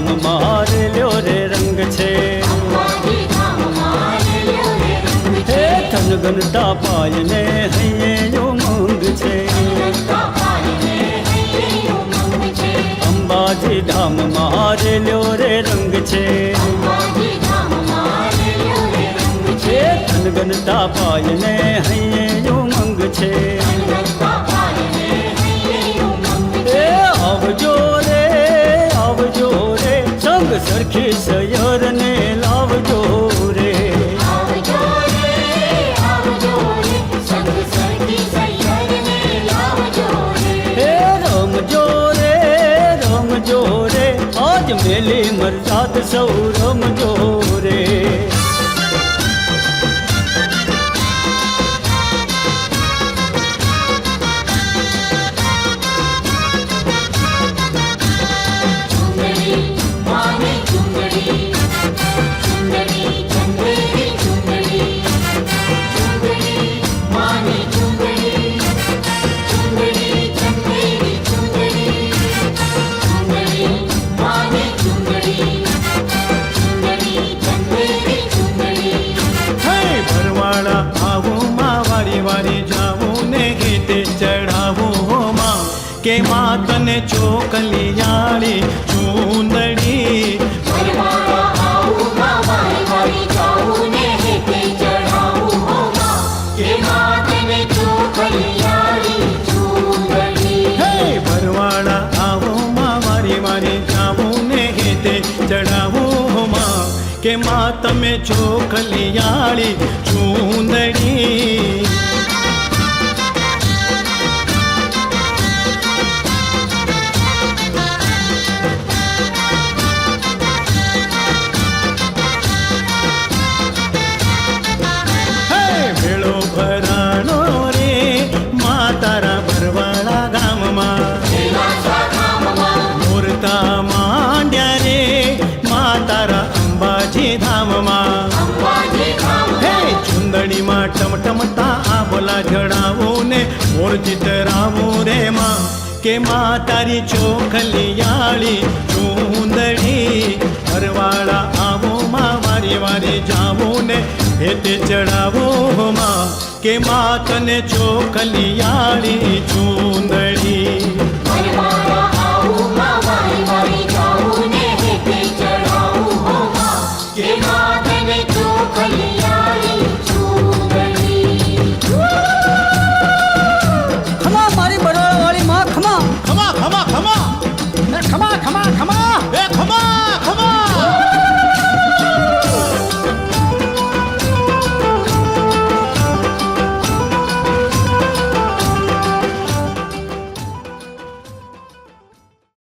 धाम मारे ल्यो रे रंग छे हे थन घनता पाय ने हये उमंग छे अंबाजी धाम मारे ल्यो रे रंग छे हे थन घनता पाय ने हये उमंग छे आवजो रे संग सरखी सयर ने लावजो रे हे रमजो रे आज मेली मरजात सौ रमजो रे के मातने चोकलियाड़ी चूंदड़ी भरवाड़ा आओ माँ वारी वारी जाऊँ ने हेते चढ़ाऊ माँ के मात में चोकलियाड़ी चूंदड़ी चुंदड़ी माँ टमटमता आ बोला जड़ावो ने मोर चितरावो रे माँ के माँ तारी चोखलियाड़ी चुंदड़ी भरवाड़ा आवो माँ वारी वारी जावो ने हेते चढ़ावो माँ के माँ तने चोखलियाड़ी चुंदड़ी।